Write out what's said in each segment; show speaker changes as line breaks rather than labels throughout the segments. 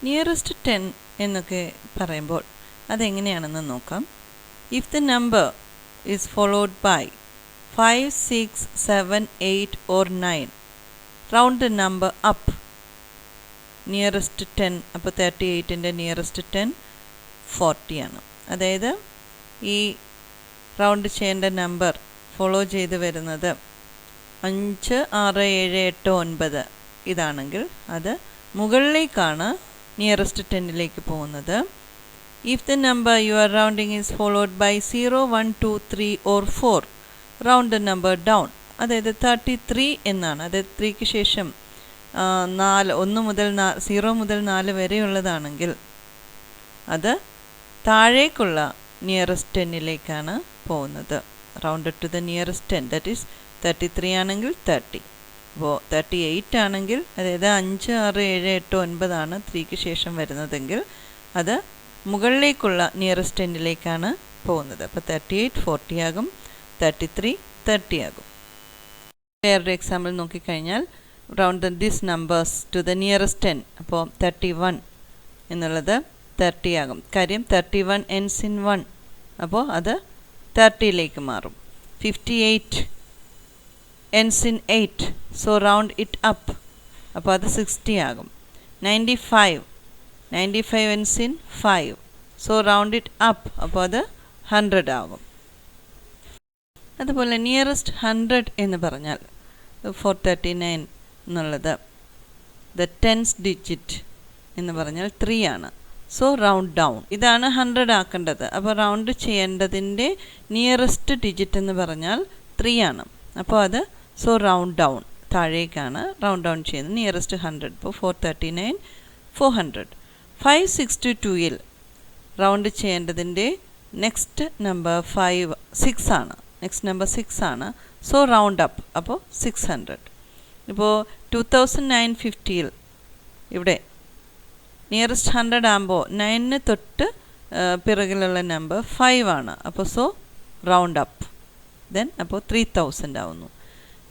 Nearest 10 എന്നൊക്കെ പറയുമ്പോൾ അതെങ്ങനെയാണെന്ന് നോക്കാം. If the number is followed by 5, 6, 7, 8 or 9, round the number up. Nearest 10, അപ്പോൾ 38ൻ്റെ നിയറസ്റ്റ് 10 40 ആണ്. അതായത് ഈ റൗണ്ട് ചെയ്യേണ്ട നമ്പർ ഫോളോ ചെയ്ത് വരുന്നത് 5, 6, 7, 8, 9 ഇതാണെങ്കിൽ അത് മുകളിലേക്കാണ് നിയറസ്റ്റ് 10ലേക്ക് പോകുന്നത്. If the number you are rounding is followed by 0, 1, 2, 3 or 4, round the number down. അതായത് 33 എന്നാണ്. അതായത് 3ക്ക് ശേഷം 0 മുതൽ 4 വരെയുള്ളതാണെങ്കിൽ അത് താഴേക്കുള്ള നിയറസ്റ്റ് 10ലേക്കാണ് പോകുന്നത്. Round two the nearest 10, that is 33 ആണെങ്കിൽ 30. അപ്പോൾ 38 ആണെങ്കിൽ, അതായത് 5, 6, 7, 8, 9 ആണ് 3ക്ക് ശേഷം വരുന്നതെങ്കിൽ അത് മുകളിലേക്കുള്ള നിയറസ്റ്റ് 10ലേക്കാണ് പോകുന്നത്. അപ്പോൾ 38 40 ആകും, 33 30 ആകും. വേറൊരു എക്സാമ്പിൾ നോക്കിക്കഴിഞ്ഞാൽ round this numbers to the nearest 10. അപ്പോൾ 31 എന്നുള്ളത് 30 ആകും. കാര്യം 31 ends in 1, അപ്പോൾ അത് 30ലേക്ക് മാറും. 58 ends in 8, so round it up, അപ്പോൾ അത് 60 ആകും. 95 ends in 5, so round it up, അപ്പോൾ അത് 100 ആകും. അതുപോലെ നിയറസ്റ്റ് 100 എന്ന് പറഞ്ഞാൽ 439 എന്നുള്ളത് ദ 10th ഡിജിറ്റ് എന്ന് പറഞ്ഞാൽ 3 ആണ്. So round down. ഇതാണ് 100 ആക്കേണ്ടത്. അപ്പോൾ റൗണ്ട് ചെയ്യേണ്ടതിൻ്റെ നിയറസ്റ്റ് ഡിജിറ്റ് എന്ന് പറഞ്ഞാൽ 3 ആണ്. അപ്പോൾ അത് സോ റൗണ്ട് ഡൗൺ, താഴേക്കാണ് റൗണ്ട് ഡൗൺ ചെയ്യുന്നത്. നിയറസ്റ്റ് 100, ഇപ്പോൾ 439 400. 562ൽ റൗണ്ട് ചെയ്യേണ്ടതിൻ്റെ നെക്സ്റ്റ് നമ്പർ 6 ആണ്. നെക്സ്റ്റ് നമ്പർ 6 ആണ്. സോ റൗണ്ട് അപ്പ്, അപ്പോൾ 600. ഇപ്പോൾ 2950ൽ ഇവിടെ നിയറസ്റ്റ് 100 ആകുമ്പോൾ 9ന് തൊട്ട് പിറകിലുള്ള നമ്പർ 5 ആണ്. അപ്പോൾ സോ റൗണ്ട് അപ്പ്, ദെൻ അപ്പോൾ 3000 ആവുന്നു.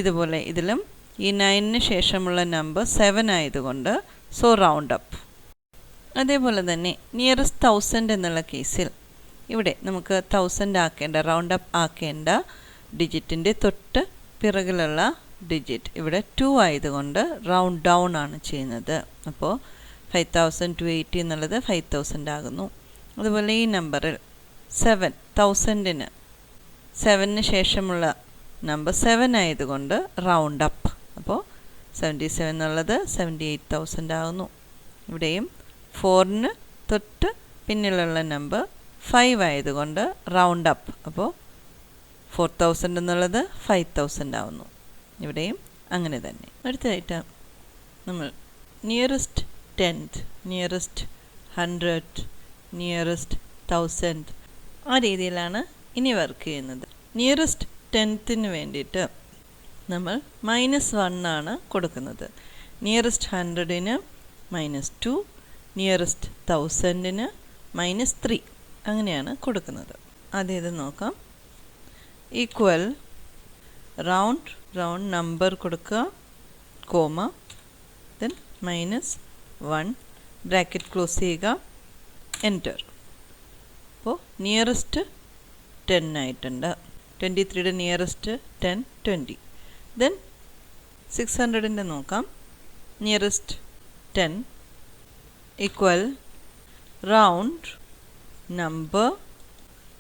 ഇതുപോലെ ഇതിലും ഈ 9ന് ശേഷമുള്ള നമ്പർ 7 ആയതുകൊണ്ട് സോ റൗണ്ട് അപ്പ്. അതേപോലെ തന്നെ നിയറസ്റ്റ് 1000 എന്നുള്ള കേസിൽ ഇവിടെ നമുക്ക് 1000 ആക്കേണ്ട, റൗണ്ട് അപ്പ് ആക്കേണ്ട ഡിജിറ്റിൻ്റെ തൊട്ട് പിറകിലുള്ള ഡിജിറ്റ് ഇവിടെ 2 ആയതുകൊണ്ട് റൗണ്ട് ഡൗൺ ആണ് ചെയ്യുന്നത്. അപ്പോൾ 5280 എന്നുള്ളത് 5000 ആകുന്നു. അതുപോലെ ഈ നമ്പറിൽ 1000ന് 7ന് ശേഷമുള്ള നമ്പർ 7 ആയതുകൊണ്ട് റൗണ്ട് അപ്പ്, അപ്പോൾ 77 എന്നുള്ളത് 78000 ആകുന്നു. ഇവിടെയും 4ന് തൊട്ട് പിന്നിലുള്ള നമ്പർ 5 ആയതുകൊണ്ട് റൗണ്ട് അപ്പ്, അപ്പോൾ 4000 എന്നുള്ളത് 5000 ആവുന്നു. ഇവിടെയും അങ്ങനെ തന്നെ. അടുത്തതായിട്ട് നമ്മൾ നിയറസ്റ്റ് 10th, നിയറസ്റ്റ് 100, നിയറസ്റ്റ് 1000 ആ രീതിയിലാണ് ഇനി വർക്ക് ചെയ്യുന്നത്. നിയറസ്റ്റ് 10ന് വേണ്ടിയിട്ട് നമ്മൾ -1 ആണ് കൊടുക്കുന്നത്. നിയറസ്റ്റ് 100ന് -2, നിയറസ്റ്റ് 1000ന് -3 അങ്ങനെയാണ് കൊടുക്കുന്നത്. അതേത് നോക്കാം. ഈക്വൽ റൗണ്ട് നമ്പർ കൊടുക്കുക, കോമ, ദെൻ -1 ബ്രാക്കറ്റ് ക്ലോസ് ചെയ്യുക, എൻറ്റർ. അപ്പോൾ നിയറസ്റ്റ് 10 ആയിട്ടുണ്ട്. 23യുടെ നിയറസ്റ്റ് 10, 20. ദെൻ 600ൻ്റെ നോക്കാം. Nearest 10 equal round number,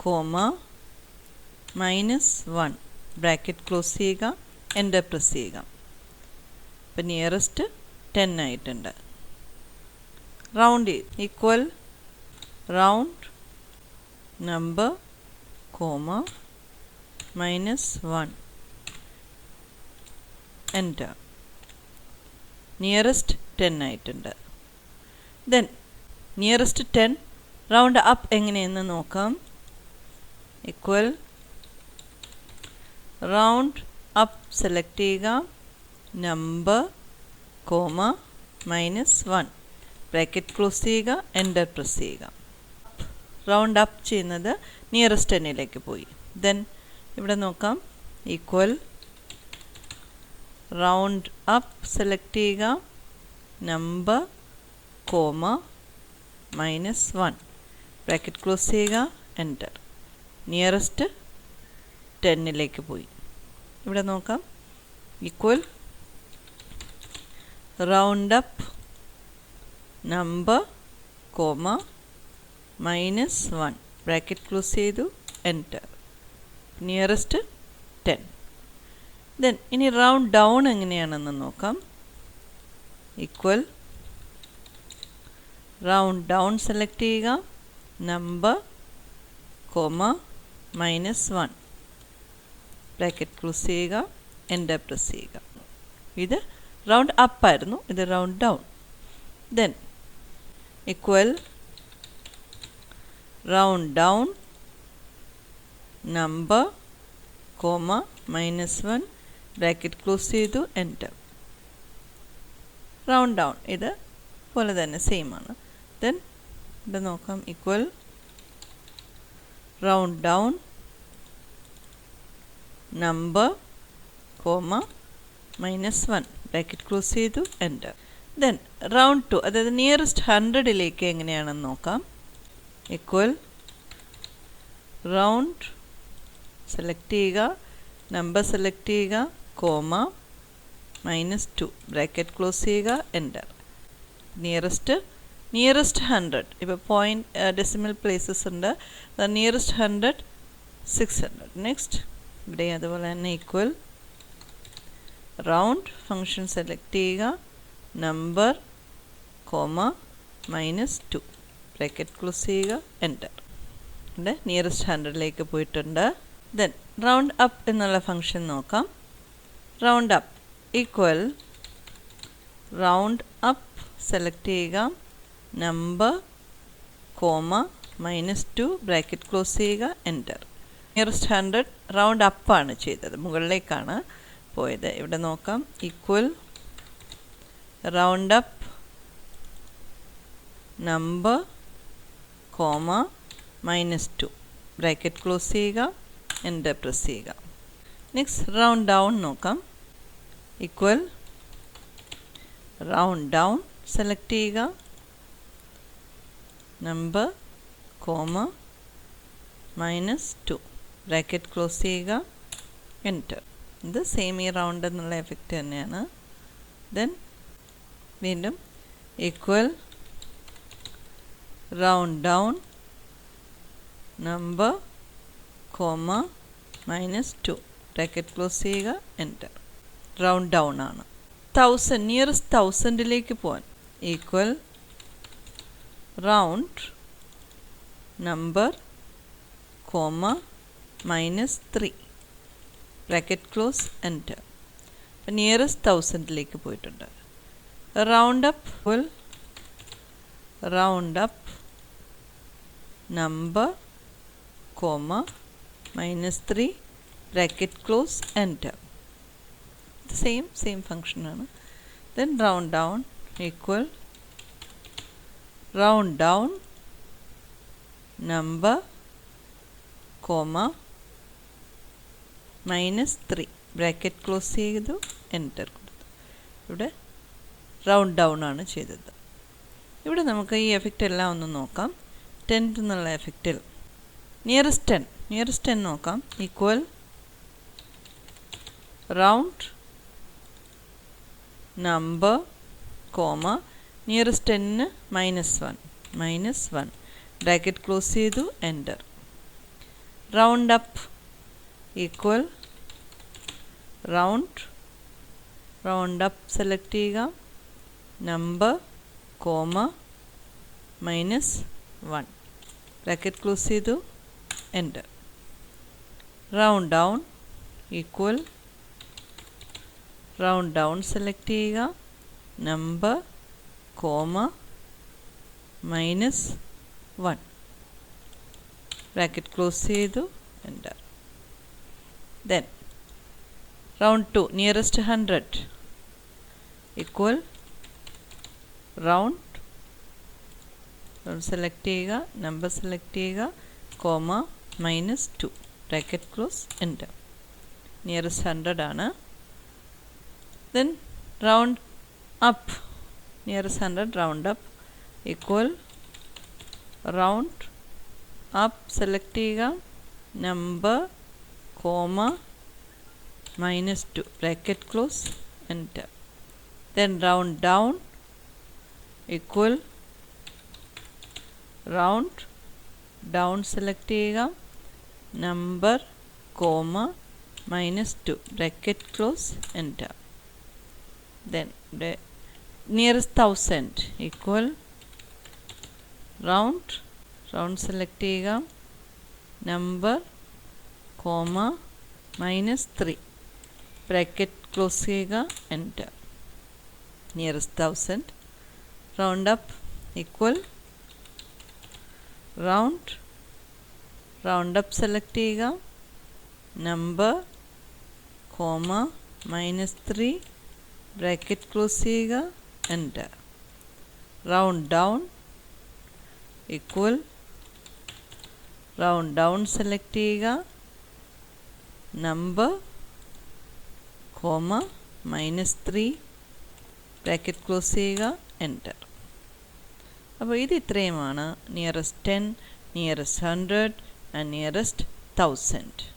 comma, -1 bracket close ചെയ്യുക, എൻ്റർ പ്രസ് ചെയ്യുക. അപ്പോൾ നിയറസ്റ്റ് 10 ആയിട്ടുണ്ട്. Round equal round number, comma, -1 enter. Nearest 10 ആയിട്ടുണ്ട്. ദെൻ നിയറസ്റ്റ് 10 റൗണ്ട് അപ്പ് എങ്ങനെയെന്ന് നോക്കാം. ഈക്വൽ റൗണ്ട് അപ്പ് സെലക്ട് ചെയ്യുക, നമ്പർ, കോമ, -1 ബ്രാക്കറ്റ് ക്ലോസ് ചെയ്യുക, എൻ്റർ പ്രസ് ചെയ്യുക. റൗണ്ട് അപ്പ് ചെയ്യുന്നത് നിയറസ്റ്റ് 10ലേക്ക് പോയി. ദെൻ ഇവിടെ നോക്കാം. ഈക്വൽ റൗണ്ട് അപ്പ് സെലക്ട് ചെയ്യുക, നമ്പർ, കോമ -1 ബ്രാക്കറ്റ് ക്ലോസ് ചെയ്യുക, എൻ്റർ. നിയറസ്റ്റ് 10ലേക്ക് പോയി. ഇവിടെ നോക്കാം, equal round up number comma -1 bracket close ചെയ്തു, എൻ്റർ. നിയറസ്റ്റ് 10. ദെൻ ഇനി റൗണ്ട് ഡൗൺ എങ്ങനെയാണെന്ന് നോക്കാം. ഈക്വൽ റൗണ്ട് ഡൗൺ സെലക്ട് ചെയ്യുക, നമ്പർ കോമ -1 ബ്രാക്കറ്റ് ക്ലോസ് ചെയ്യുക, എൻ്റർ പ്രസ് ചെയ്യുക. ഇത് റൗണ്ട് അപ്പ് ആയിരുന്നു, ഇത് round down. Then equal round down number comma -1 bracket close ചെയ്തു, എൻ്റർ. റൗണ്ട് ഡൗൺ ഇത് പോലെ തന്നെ സെയിം ആണ്. ദെൻ ഇവിടെ നോക്കാം, equal round down number comma -1 bracket close ചെയ്തു, എൻ്റർ. ദെൻ റൗണ്ട് 2, അതായത് നിയറസ്റ്റ് 100ലേക്ക് എങ്ങനെയാണെന്ന് നോക്കാം. ഈക്വൽ റൗണ്ട് സെലക്ട് ചെയ്യുക, നമ്പർ സെലക്ട് ചെയ്യുക, കോമ -2 ബ്രാക്കറ്റ് ക്ലോസ് ചെയ്യുക, എൻ്റർ. നിയറസ്റ്റ് 100, ഇപ്പോൾ പോയിൻറ്റ് ഡെസിമൽ പ്ലേസസ് ഉണ്ട്. നിയറസ്റ്റ് 100 600. നെക്സ്റ്റ് ഇവിടെ അതുപോലെ തന്നെ ഈക്വൽ റൗണ്ട് ഫങ്ഷൻ സെലക്ട് ചെയ്യുക, നമ്പർ കോമ -2 ബ്രാക്കറ്റ് ക്ലോസ് ചെയ്യുക, എൻ്റർ. ഇവിടെ നിയറസ്റ്റ് 100ലേക്ക് പോയിട്ടുണ്ട്. ദെൻ റൗണ്ട് അപ്പ് എന്നുള്ള ഫങ്ഷൻ നോക്കാം. Round up equal round up select ചെയ്യുക, നമ്പർ കോമ -2 ബ്രാക്കറ്റ് ക്ലോസ് ചെയ്യുക, എൻ്റർ. നിയറസ്റ്റ് 100 റൗണ്ട് അപ്പാണ് ചെയ്തത്, മുകളിലേക്കാണ് പോയത്. ഇവിടെ നോക്കാം, equal round up number comma -2 bracket close ചെയ്യുക, എൻ്റർ പ്രസ് ചെയ്യുക. നെക്സ്റ്റ് റൗണ്ട് ഡൗൺ നോക്കാം. ഈക്വൽ റൗണ്ട് ഡൗൺ സെലക്ട് ചെയ്യുക, നമ്പർ കോമ -2 ബ്രാക്കറ്റ് ക്ലോസ് ചെയ്യുക, എൻ്റർ. ഇത് സെയിം ഈ റൗണ്ട് എന്നുള്ള എഫക്റ്റ് തന്നെയാണ്. ദെൻ വീണ്ടും equal round down number comma -2 bracket close ചെയ്യുക, എൻ്റർ. റൗണ്ട് ഡൗൺ ആണ്. 1000 നിയറസ്റ്റ് 1000ലേക്ക് പോകാൻ equal round number comma -3 bracket close, enter. അപ്പം നിയറസ്റ്റ് 1000ലേക്ക് പോയിട്ടുണ്ട്. Round up round up number comma -3 bracket close, enter. Same ഫങ്ഷനാണ്. Then round down equal round down number comma -3 bracket close ചെയ്തു, enter കൊടുത്തു. ഇവിടെ റൗണ്ട് ഡൗൺ ആണ് ചെയ്തത്. ഇവിടെ നമുക്ക് ഈ എഫക്റ്റ് എല്ലാം ഒന്ന് നോക്കാം. 10th എന്നുള്ള എഫക്റ്റിൽ നിയറസ്റ്റ് 10 നോക്കാം. Equal round number comma nearest 10 -1 bracket close ചെയ്തു, enter. Round up equal round up select ചെയ്യുക, നമ്പർ കോമ -1 ബ്രാക്കറ്റ് ക്ലോസ് ചെയ്തു, enter. Round down equal round down select ചെയ്യുക, നമ്പർ കോമ -1 ബ്രാക്കറ്റ് ക്ലോസ് ചെയ്തു, enter. Then round 2 nearest 100 equal round select ചെയ്യുക, number select ചെയ്യുക, comma -2 bracket close, enter. Nearest 100 ആണ്. Then round up nearest 100 round up equal round up select ചെയ്യുക number comma -2 bracket close enter. Then round down equal round down select ചെയ്യുക number comma -2 bracket close enter. Then the nearest 1000 equal round select ചെയ്യുക number comma -3 bracket close ചെയ്യുക enter. Nearest 1000 round up equal round up select ചെയ്യുക number comma -3 bracket close ചെയ്യുക enter. round down equal round down select ചെയ്യുക number comma -3 bracket close ചെയ്യുക enter. അപ്പോൾ ഇത് ഇത്രയുമാണ് nearest 10, nearest 100 and nearest 1000.